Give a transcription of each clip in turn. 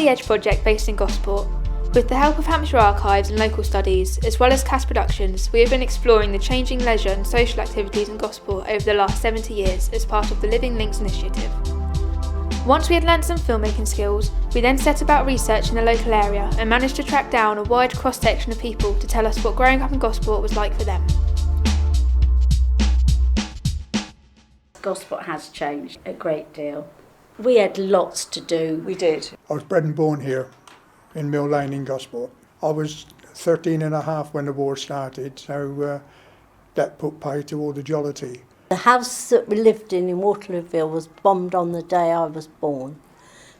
the Edge project based in Gosport. With the help of Hampshire Archives and local studies, as well as Cass Productions, we have been exploring the changing leisure and social activities in Gosport over the last 70 years as part of the Living Links initiative. Once we had learnt some filmmaking skills, we then set about researching the local area and managed to track down a wide cross-section of people to tell us what growing up in Gosport was like for them. Gosport has changed a great deal. We had lots to do. We did. I was bred and born here in Mill Lane in Gosport. I was 13 and a half when the war started, so that put pay to all the jollity. The house that we lived in Waterlooville was bombed on the day I was born.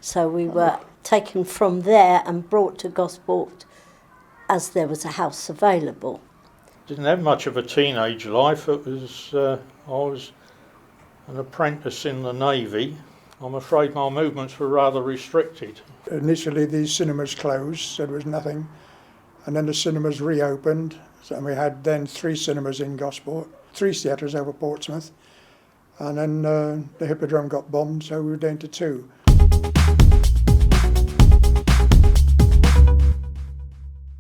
So we were taken from there and brought to Gosport as there was a house available. Didn't have much of a teenage life. I was an apprentice in the Navy. I'm afraid my movements were rather restricted. Initially the cinemas closed, so there was nothing, and then the cinemas reopened, so we had then 3 cinemas in Gosport, 3 theatres over Portsmouth, and then the Hippodrome got bombed, so we were down to 2.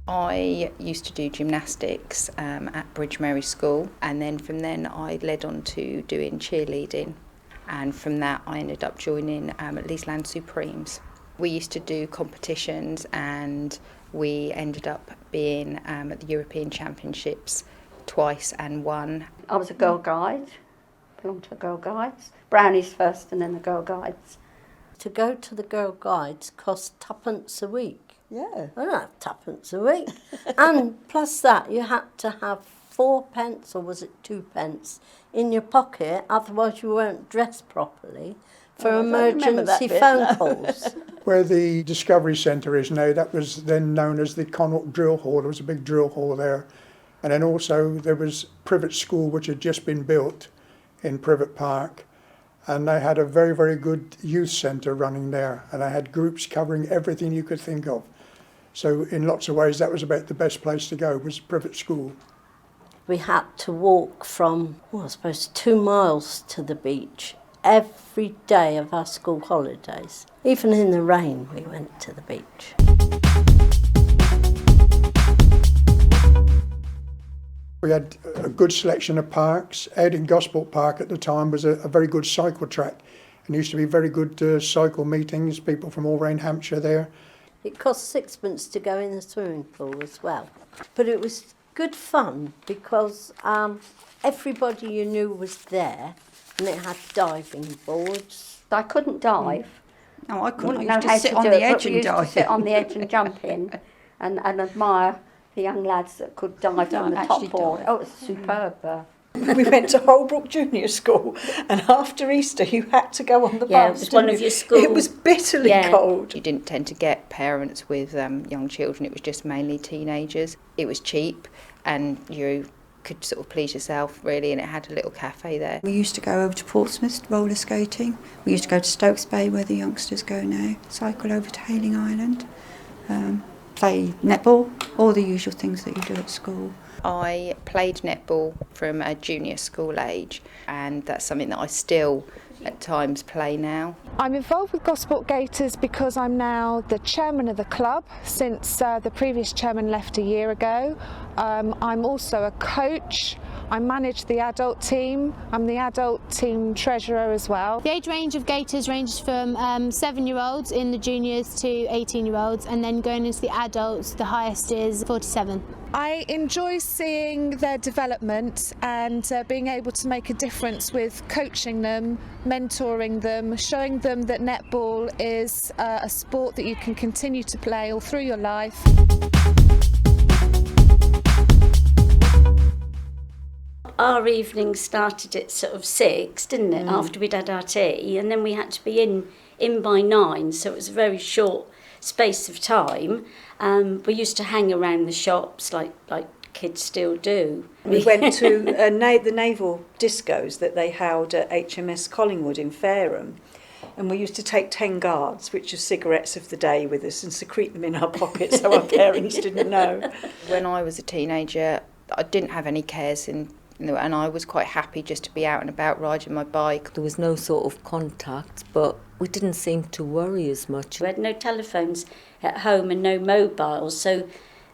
I used to do gymnastics at Bridge Mary School, and then from then I led on to doing cheerleading, and from that I ended up joining Leesland Supremes. We used to do competitions, and we ended up being at the European Championships twice and won. I was a Girl Guide, belonged to the Girl Guides. Brownies first and then the Girl Guides. To go to the Girl Guides cost 2p a week. Yeah. I don't have 2p a week. And plus that, you had to have 4p, or was it 2p, in your pocket, otherwise you weren't dressed properly for emergency phone calls. Where the Discovery Centre is now, that was then known as the Connaught Drill Hall. There was a big drill hall there. And then also there was Privet School, which had just been built in Privet Park. And they had a very, very good youth centre running there. And they had groups covering everything you could think of. So in lots of ways, that was about the best place to go, was Privet School. We had to walk from, I suppose, 2 miles to the beach every day of our school holidays. Even in the rain, we went to the beach. We had a good selection of parks. Out in Gosport Park at the time was a very good cycle track. And used to be very good cycle meetings, people from all around Hampshire there. It cost 6p to go in the swimming pool as well. But it was good fun because everybody you knew was there, and it had diving boards. I couldn't dive. No, I couldn't. Wouldn't I know used how to sit to on do the it, but edge we and used to dive. sit on the edge and jump in and admire the young lads that could dive from the top board. dive. Oh, it was superb. We went to Holbrook Junior School, and after Easter you had to go on the Yeah, bus. it was one didn't of you? your school. It was bitterly cold. You didn't tend to get parents with young children, it was just mainly teenagers. It was cheap and you could sort of please yourself really, and it had a little cafe there. We used to go over to Portsmouth roller skating. We used to go to Stokes Bay where the youngsters go now, cycle over to Hayling Island, play netball, all the usual things that you do at school. I played netball from a junior school age, and that's something that I still at times play now. I'm involved with Gosport Gators because I'm now the chairman of the club since the previous chairman left a year ago. I'm also a coach. I manage the adult team. I'm the adult team treasurer as well. The age range of Gators ranges from 7-year-olds in the juniors to 18-year-olds, and then going into the adults, the highest is 47. I enjoy seeing their development and being able to make a difference with coaching them, mentoring them, showing them that netball is a sport that you can continue to play all through your life. Our evening started at sort of 6, didn't it, after we'd had our tea, and then we had to be in by 9, so it was a very short space of time. We used to hang around the shops like kids still do. We went to the naval discos that they held at HMS Collingwood in Fareham, and we used to take 10 guards, which are cigarettes of the day, with us and secrete them in our pockets so our parents didn't know. When I was a teenager, I didn't have any cares and I was quite happy just to be out and about riding my bike. There was no sort of contact, but we didn't seem to worry as much. We had no telephones at home and no mobiles, so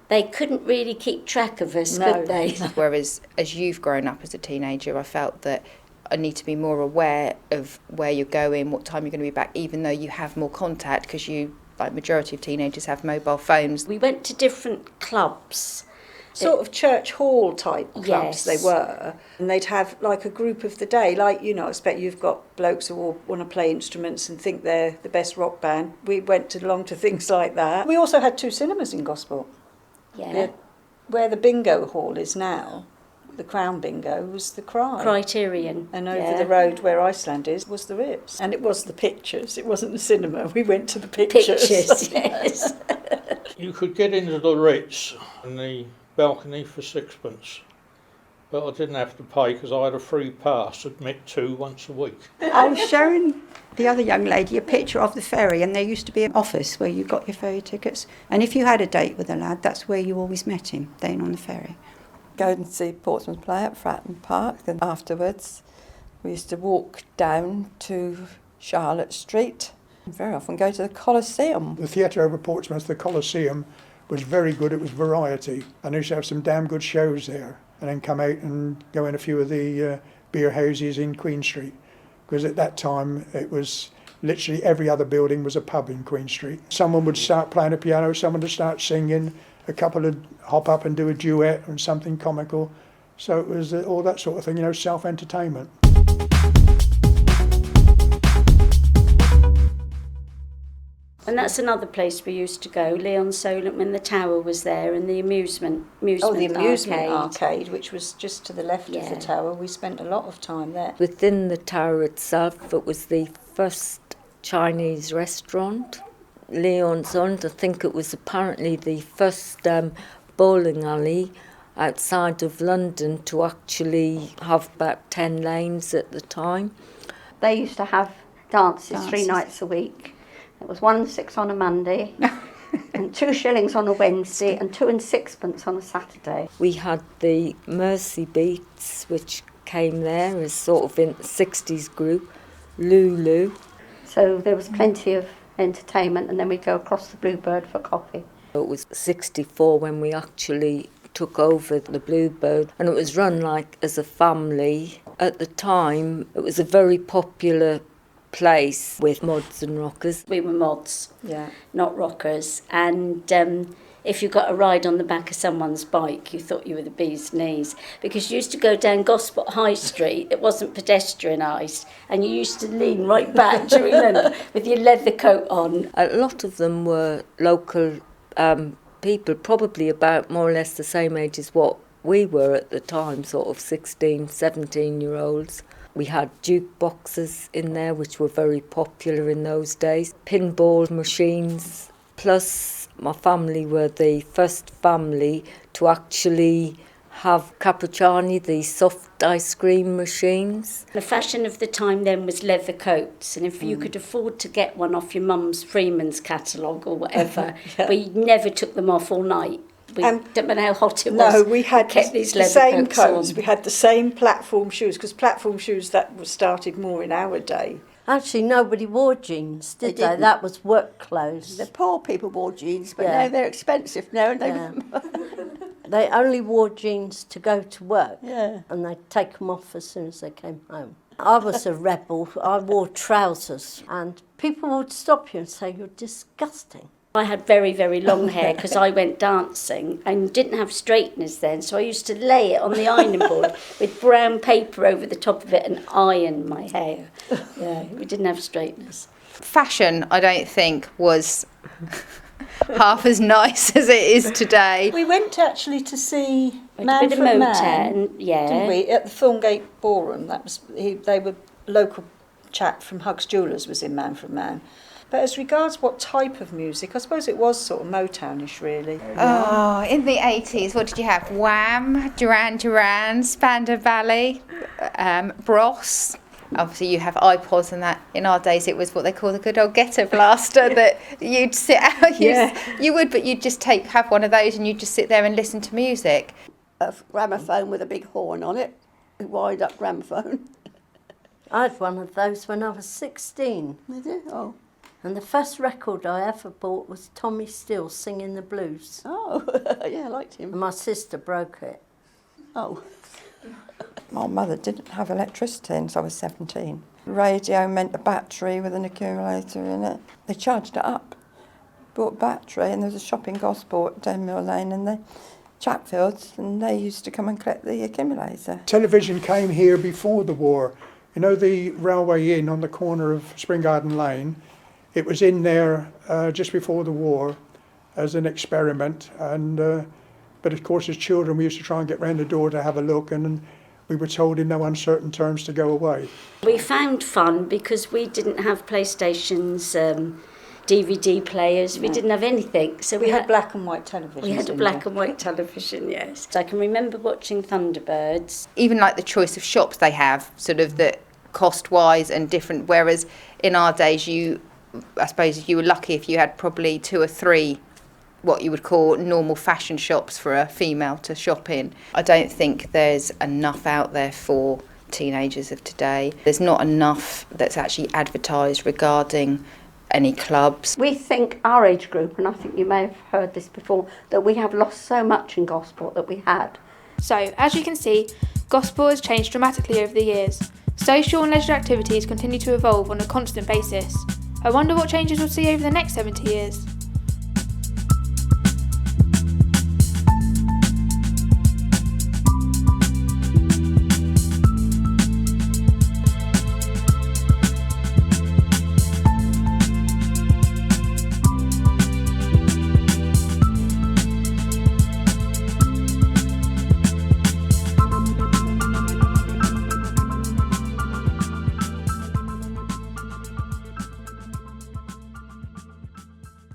they couldn't really keep track of us, could they? Whereas as you've grown up as a teenager, I felt that I need to be more aware of where you're going, what time you're going to be back, even though you have more contact, because you, like majority of teenagers, have mobile phones. We went to different clubs. Sort of church hall type clubs, yes. They were. And they'd have like a group of the day, like, you know, I expect you've got blokes who all want to play instruments and think they're the best rock band. We went along to things like that. We also had 2 cinemas in Gosport. Yeah. Where the bingo hall is now, the Crown Bingo, was the Criterion. And over the road where Iceland is was the Ritz. And it was the Pictures, it wasn't the cinema. We went to the Pictures. Yes. You could get into the Ritz and the balcony for 6pence, but I didn't have to pay because I had a free pass, admit 2 once a week. I was showing the other young lady a picture of the ferry, and there used to be an office where you got your ferry tickets, and if you had a date with a lad, that's where you always met him, then on the ferry. Go and see Portsmouth play at Fratton Park, then afterwards we used to walk down to Charlotte Street and very often go to the Coliseum. The theatre over Portsmouth, the Coliseum, was very good. It was variety. I used to have some damn good shows there, and then come out and go in a few of the beer houses in Queen Street, because at that time it was literally every other building was a pub in Queen Street. Someone would start playing a piano, someone would start singing, a couple would hop up and do a duet and something comical. So it was all that sort of thing, you know, self-entertainment. And that's another place we used to go, Leon Solent, when the tower was there, and the amusement arcade, which was just to the left of the tower. We spent a lot of time there. Within the tower itself, it was the first Chinese restaurant. Leon Solent, I think it was apparently the first bowling alley outside of London to actually have about 10 lanes at the time. They used to have dances 3 nights a week. It was 1 and 6 on a Monday, and 2 shillings on a Wednesday, and 2 and 6pence on a Saturday. We had the Mercy Beats, which came there as sort of in the 60s group, Lulu. So there was plenty of entertainment, and then we'd go across the Bluebird for coffee. It was 64 when we actually took over the Bluebird, and it was run like as a family. At the time, it was a very popular place with mods and rockers. We were mods, not rockers. And if you got a ride on the back of someone's bike, you thought you were the bee's knees, because you used to go down Gosport High Street. It wasn't pedestrianised, and you used to lean right back, do you remember, with your leather coat on. A lot of them were local people, probably about more or less the same age as what we were at the time, sort of 16, 17-year-olds. We had jukeboxes in there, which were very popular in those days, pinball machines, plus my family were the first family to actually have cappuccini, the soft ice cream machines. The fashion of the time then was leather coats, and if you could afford to get one off your mum's Freeman's catalogue or whatever, we never took them off all night. We don't know how hot it was. No, we had kept these the leather same coats on. We had the same platform shoes, because platform shoes, that was started more in our day. Actually, nobody wore jeans, did they? That was work clothes. The poor people wore jeans, but now they're expensive now. And they only wore jeans to go to work, and they'd take them off as soon as they came home. I was a rebel. I wore trousers, and people would stop you and say, "You're disgusting." I had very, very long hair because I went dancing and didn't have straighteners then, so I used to lay it on the ironing board with brown paper over the top of it and iron my hair. Yeah, we didn't have straighteners. Fashion, I don't think, was half as nice as it is today. We went actually to see Man from Man, didn't we, at the Thorngate Ballroom. That was they were local chap from Hugs Jewellers was in Man from Man. But as regards what type of music, I suppose it was sort of Motownish, really. Oh, in the 80s, what did you have? Wham, Duran Duran, Spandau Ballet, Bros. Obviously, you have iPods and that. In our days, it was what they call the good old ghetto blaster that you'd sit out. You would, but you'd just have one of those and you'd just sit there and listen to music. A gramophone with a big horn on it, a wind-up gramophone. I had one of those when I was 16. Did you? Oh. And the first record I ever bought was Tommy Steele singing the blues. Oh, yeah, I liked him. And my sister broke it. Oh. My mother didn't have electricity until I was 17. Radio meant a battery with an accumulator in it. They charged it up. Bought a battery, and there was a shop in Gosport, Denmill Lane, and the Chatfields, and they used to come and collect the accumulator. Television came here before the war. You know the Railway Inn on the corner of Spring Garden Lane? It was in there just before the war as an experiment, and but of course as children we used to try and get round the door to have a look, and we were told in no uncertain terms to go away. We found fun because we didn't have PlayStations, DVD players, we didn't have anything. So We had black and white television. We had a black and white television, yes. So I can remember watching Thunderbirds. Even like the choice of shops they have, sort of that cost-wise and different, whereas in our days I suppose you were lucky if you had probably 2 or 3 what you would call normal fashion shops for a female to shop in. I don't think there's enough out there for teenagers of today. There's not enough that's actually advertised regarding any clubs. We think our age group, and I think you may have heard this before, that we have lost so much in Gosport that we had. So, as you can see, Gosport has changed dramatically over the years. Social and leisure activities continue to evolve on a constant basis. I wonder what changes we'll see over the next 70 years.